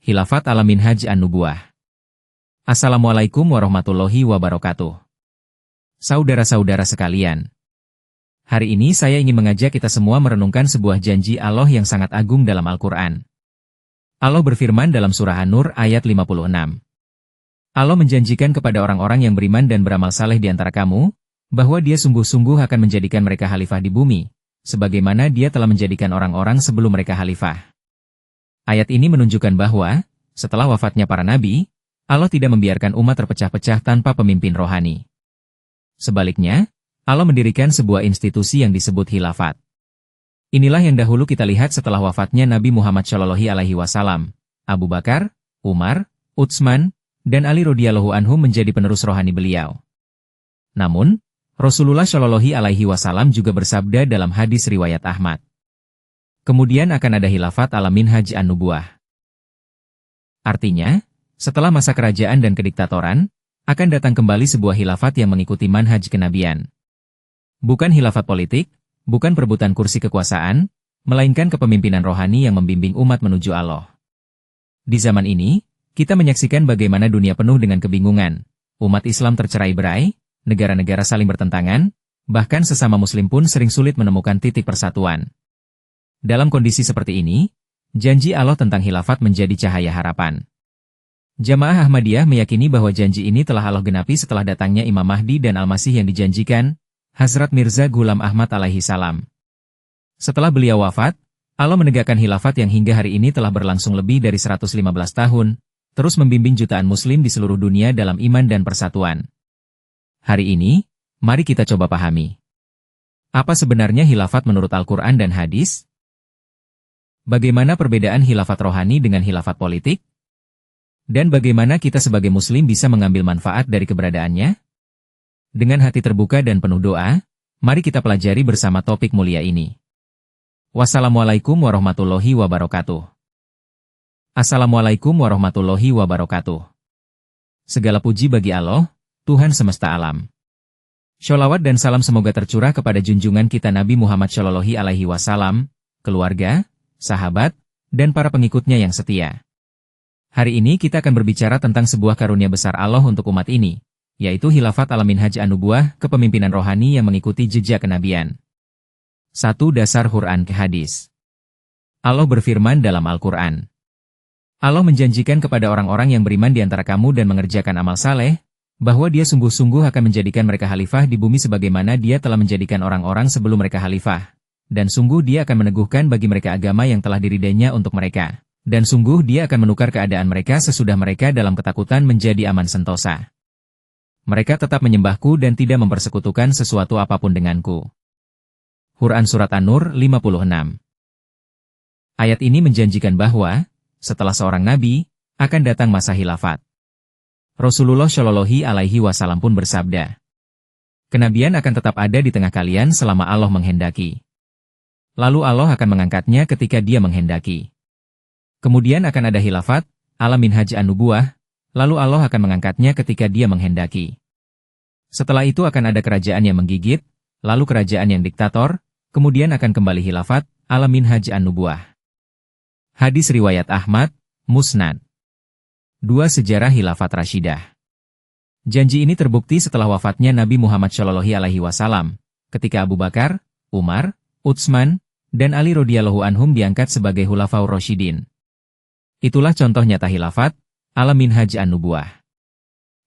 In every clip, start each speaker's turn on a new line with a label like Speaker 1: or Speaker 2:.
Speaker 1: Khilafat ala Minhaj an-Nubuwah. Assalamualaikum warahmatullahi wabarakatuh. Saudara-saudara sekalian, hari ini saya ingin mengajak kita semua merenungkan sebuah janji Allah yang sangat agung dalam Al-Quran. Allah berfirman dalam surah An-Nur ayat 56. Allah menjanjikan kepada orang-orang yang beriman dan beramal saleh di antara kamu, bahwa Dia sungguh-sungguh akan menjadikan mereka khalifah di bumi, sebagaimana Dia telah menjadikan orang-orang sebelum mereka khalifah. Ayat ini menunjukkan bahwa, setelah wafatnya para nabi, Allah tidak membiarkan umat terpecah-pecah tanpa pemimpin rohani. Sebaliknya, Allah mendirikan sebuah institusi yang disebut khilafat. Inilah yang dahulu kita lihat setelah wafatnya Nabi Muhammad SAW. Abu Bakar, Umar, Utsman, dan Ali radhiyallahu anhum menjadi penerus rohani beliau. Namun, Rasulullah SAW juga bersabda dalam hadis riwayat Ahmad, kemudian akan ada khilafat ala Minhaj an-Nubuwah. Artinya, setelah masa kerajaan dan kediktatoran, akan datang kembali sebuah khilafat yang mengikuti manhaj kenabian. Bukan khilafat politik, bukan perebutan kursi kekuasaan, melainkan kepemimpinan rohani yang membimbing umat menuju Allah. Di zaman ini, kita menyaksikan bagaimana dunia penuh dengan kebingungan, umat Islam tercerai-berai, negara-negara saling bertentangan, bahkan sesama muslim pun sering sulit menemukan titik persatuan. Dalam kondisi seperti ini, janji Allah tentang khilafat menjadi cahaya harapan. Jamaah Ahmadiyah meyakini bahwa janji ini telah Allah genapi setelah datangnya Imam Mahdi dan Al-Masih yang dijanjikan, Hazrat Mirza Ghulam Ahmad alaihi salam. Setelah beliau wafat, Allah menegakkan khilafat yang hingga hari ini telah berlangsung lebih dari 115 tahun, terus membimbing jutaan muslim di seluruh dunia dalam iman dan persatuan. Hari ini, mari kita coba pahami. Apa sebenarnya khilafat menurut Al-Quran dan hadis? Bagaimana perbedaan khilafat rohani dengan khilafat politik? Dan bagaimana kita sebagai muslim bisa mengambil manfaat dari keberadaannya? Dengan hati terbuka dan penuh doa, mari kita pelajari bersama topik mulia ini. Wassalamualaikum warahmatullahi wabarakatuh. Assalamualaikum warahmatullahi wabarakatuh. Segala puji bagi Allah, Tuhan semesta alam. Sholawat dan salam semoga tercurah kepada junjungan kita Nabi Muhammad SAW, keluarga, sahabat, dan para pengikutnya yang setia. Hari ini kita akan berbicara tentang sebuah karunia besar Allah untuk umat ini, yaitu khilafat ala Minhaj an-Nubuwah, kepemimpinan rohani yang mengikuti jejak kenabian. 1. Dasar Quran ke hadis. Allah berfirman dalam Al-Quran. Allah menjanjikan kepada orang-orang yang beriman di antara kamu dan mengerjakan amal saleh, bahwa Dia sungguh-sungguh akan menjadikan mereka khalifah di bumi sebagaimana Dia telah menjadikan orang-orang sebelum mereka khalifah. Dan sungguh Dia akan meneguhkan bagi mereka agama yang telah diridainya untuk mereka. Dan sungguh Dia akan menukar keadaan mereka sesudah mereka dalam ketakutan menjadi aman sentosa. Mereka tetap menyembahku dan tidak mempersekutukan sesuatu apapun denganku. Quran Surat An-Nur 56. Ayat ini menjanjikan bahwa, setelah seorang nabi, akan datang masa khilafat. Rasulullah SAW pun bersabda, kenabian akan tetap ada di tengah kalian selama Allah menghendaki. Lalu Allah akan mengangkatnya ketika Dia menghendaki. Kemudian akan ada khilafat, ala Minhaj an-Nubuwah, lalu Allah akan mengangkatnya ketika Dia menghendaki. Setelah itu akan ada kerajaan yang menggigit, lalu kerajaan yang diktator, kemudian akan kembali khilafat, ala Minhaj an-Nubuwah. Hadis riwayat Ahmad, Musnad. 2. Sejarah Khilafat Rashidah. Janji ini terbukti setelah wafatnya Nabi Muhammad SAW, ketika Abu Bakar, Umar, Utsman, dan Ali radhiyallahu anhum diangkat sebagai Khulafaur Rasyidin. Itulah contoh nyata khilafat, ala Minhaj an-Nubuwah.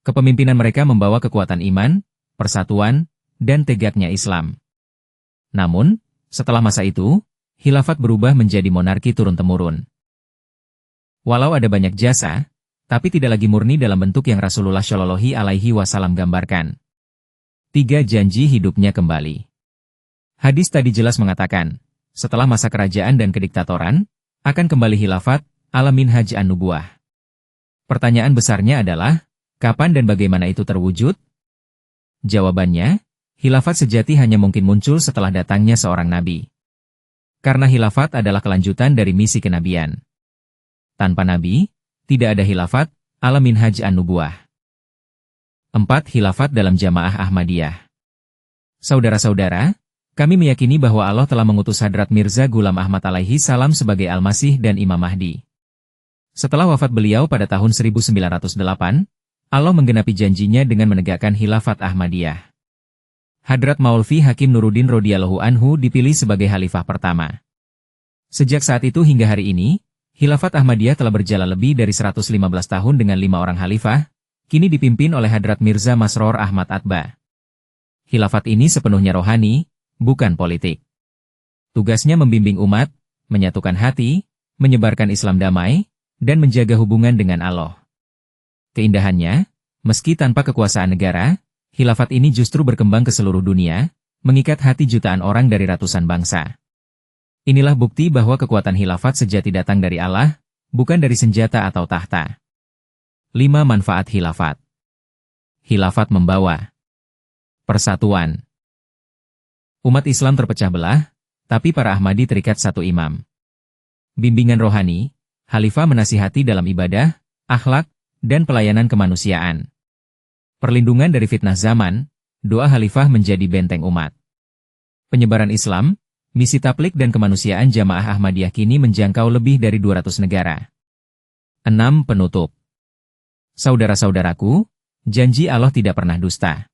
Speaker 1: Kepemimpinan mereka membawa kekuatan iman, persatuan, dan tegaknya Islam. Namun, setelah masa itu, khilafat berubah menjadi monarki turun-temurun. Walau ada banyak jasa, tapi tidak lagi murni dalam bentuk yang Rasulullah SAW gambarkan. 3. Janji hidupnya kembali. Hadis tadi jelas mengatakan, setelah masa kerajaan dan kediktatoran, akan kembali khilafat, ala Minhaj an-Nubuwah. Pertanyaan besarnya adalah, kapan dan bagaimana itu terwujud? Jawabannya, khilafat sejati hanya mungkin muncul setelah datangnya seorang nabi. Karena khilafat adalah kelanjutan dari misi kenabian. Tanpa nabi, tidak ada khilafat, ala Minhaj an-Nubuwah. 4. Khilafat dalam Jamaah Ahmadiyah. Saudara-saudara, kami meyakini bahwa Allah telah mengutus Hadrat Mirza Ghulam Ahmad alaihi salam sebagai Al-Masih dan Imam Mahdi. Setelah wafat beliau pada tahun 1908, Allah menggenapi janjinya dengan menegakkan Khilafat Ahmadiyah. Hadrat Maulvi Hakim Nuruddin radhiyallahu anhu dipilih sebagai khalifah pertama. Sejak saat itu hingga hari ini, Khilafat Ahmadiyah telah berjalan lebih dari 115 tahun dengan 5 orang khalifah, kini dipimpin oleh Hadrat Mirza Masroor Ahmad Atba. Khilafat ini sepenuhnya rohani, bukan politik. Tugasnya membimbing umat, menyatukan hati, menyebarkan Islam damai, dan menjaga hubungan dengan Allah. Keindahannya, meski tanpa kekuasaan negara, khilafat ini justru berkembang ke seluruh dunia, mengikat hati jutaan orang dari ratusan bangsa. Inilah bukti bahwa kekuatan khilafat sejati datang dari Allah, bukan dari senjata atau tahta. 5 manfaat khilafat. Khilafat membawa persatuan. Umat Islam terpecah belah, tapi para Ahmadi terikat satu imam. Bimbingan rohani, khalifah menasihati dalam ibadah, akhlak, dan pelayanan kemanusiaan. Perlindungan dari fitnah zaman, doa khalifah menjadi benteng umat. Penyebaran Islam, misi tabligh dan kemanusiaan jamaah Ahmadiyah kini menjangkau lebih dari 200 negara. 6 penutup. Saudara-saudaraku, janji Allah tidak pernah dusta.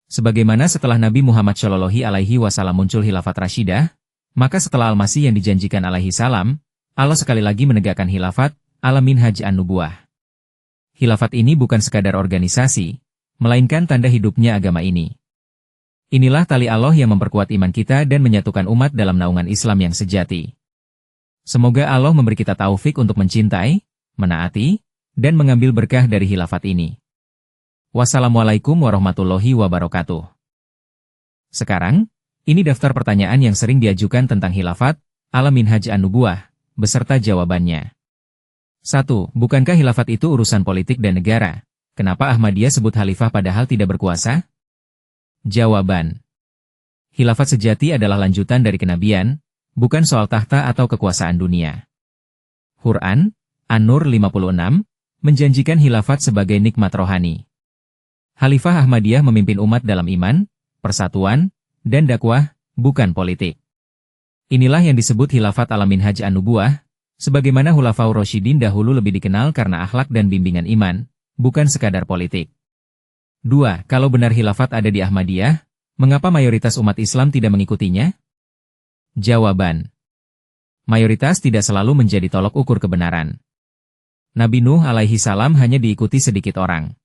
Speaker 1: Sebagaimana setelah Nabi Muhammad SAW muncul Khilafat Rashidah, maka setelah Al-Masih yang dijanjikan alaihi salam, Allah sekali lagi menegakkan Khilafat, ala minhaj an-nubuwah. Khilafat ini bukan sekadar organisasi, melainkan tanda hidupnya agama ini. Inilah tali Allah yang memperkuat iman kita dan menyatukan umat dalam naungan Islam yang sejati. Semoga Allah memberi kita taufik untuk mencintai, menaati, dan mengambil berkah dari khilafat ini. Wassalamualaikum warahmatullahi wabarakatuh. Sekarang, ini daftar pertanyaan yang sering diajukan tentang khilafat, ala minhaj an-nubuwah, beserta jawabannya. 1. Bukankah khilafat itu urusan politik dan negara? Kenapa Ahmadiyah sebut khalifah padahal tidak berkuasa? Jawaban. Khilafat sejati adalah lanjutan dari kenabian, bukan soal tahta atau kekuasaan dunia. Quran, An-Nur 56, menjanjikan khilafat sebagai nikmat rohani. Khalifah Ahmadiyah memimpin umat dalam iman, persatuan, dan dakwah, bukan politik. Inilah yang disebut khilafat ala minhaj an-nubuwah, sebagaimana Khulafaur Rasyidin dahulu lebih dikenal karena akhlak dan bimbingan iman, bukan sekadar politik. 2. Kalau benar khilafat ada di Ahmadiyah, mengapa mayoritas umat Islam tidak mengikutinya? Jawaban. Mayoritas tidak selalu menjadi tolok ukur kebenaran. Nabi Nuh alaihi salam hanya diikuti sedikit orang.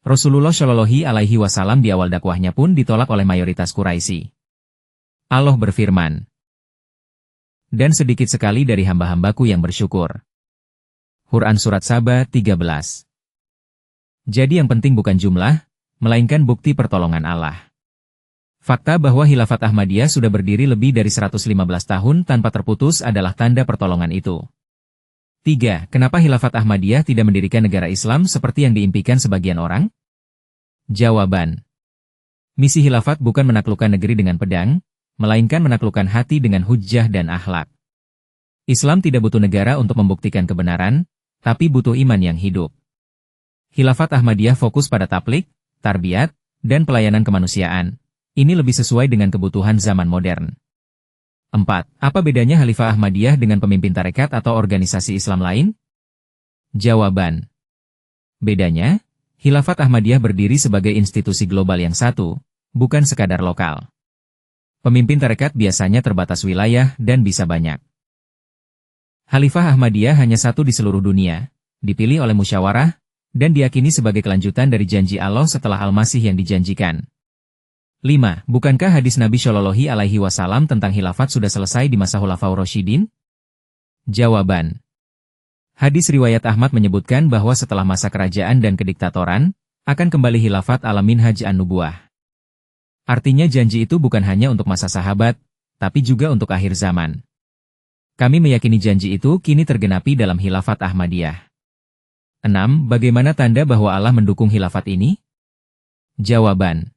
Speaker 1: Rasulullah Shallallahu alaihi wasallam di awal dakwahnya pun ditolak oleh mayoritas Quraisy. Allah berfirman, dan sedikit sekali dari hamba-hambaku yang bersyukur. Quran Surat Saba 13. Jadi yang penting bukan jumlah, melainkan bukti pertolongan Allah. Fakta bahwa Khilafat Ahmadiyah sudah berdiri lebih dari 115 tahun tanpa terputus adalah tanda pertolongan itu. 3. Kenapa Khilafat Ahmadiyah tidak mendirikan negara Islam seperti yang diimpikan sebagian orang? Jawaban. Misi khilafat bukan menaklukkan negeri dengan pedang, melainkan menaklukkan hati dengan hujjah dan akhlak. Islam tidak butuh negara untuk membuktikan kebenaran, tapi butuh iman yang hidup. Khilafat Ahmadiyah fokus pada tabligh, tarbiyat, dan pelayanan kemanusiaan. Ini lebih sesuai dengan kebutuhan zaman modern. 4. Apa bedanya Khalifah Ahmadiyah dengan pemimpin tarekat atau organisasi Islam lain? Jawaban. Bedanya, Khilafat Ahmadiyah berdiri sebagai institusi global yang satu, bukan sekadar lokal. Pemimpin tarekat biasanya terbatas wilayah dan bisa banyak. Khalifah Ahmadiyah hanya satu di seluruh dunia, dipilih oleh musyawarah, dan diyakini sebagai kelanjutan dari janji Allah setelah Al-Masih yang dijanjikan. 5. Bukankah hadis Nabi Shallallahu alaihi wasallam tentang khilafat sudah selesai di masa Khulafaur Rasyidin? Jawaban. Hadis riwayat Ahmad menyebutkan bahwa setelah masa kerajaan dan kediktatoran, akan kembali khilafat ala minhaj an-nubuwah. Artinya janji itu bukan hanya untuk masa sahabat, tapi juga untuk akhir zaman. Kami meyakini janji itu kini tergenapi dalam khilafat Ahmadiyah. 6. Bagaimana tanda bahwa Allah mendukung khilafat ini? Jawaban.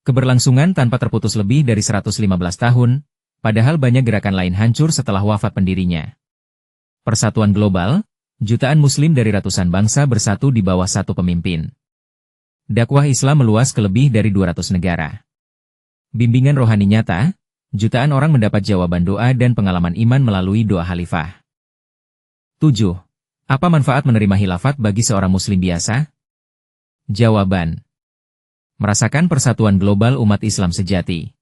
Speaker 1: Keberlangsungan tanpa terputus lebih dari 115 tahun, padahal banyak gerakan lain hancur setelah wafat pendirinya. Persatuan global, jutaan muslim dari ratusan bangsa bersatu di bawah satu pemimpin. Dakwah Islam meluas ke lebih dari 200 negara. Bimbingan rohani nyata, jutaan orang mendapat jawaban doa dan pengalaman iman melalui doa khalifah. 7. Apa manfaat menerima khilafat bagi seorang muslim biasa? Jawaban: merasakan persatuan global umat Islam sejati.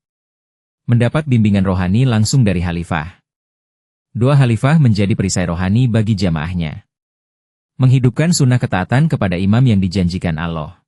Speaker 1: Mendapat bimbingan rohani langsung dari khalifah. Dua khalifah menjadi perisai rohani bagi jamaahnya. Menghidupkan sunnah ketaatan kepada imam yang dijanjikan Allah.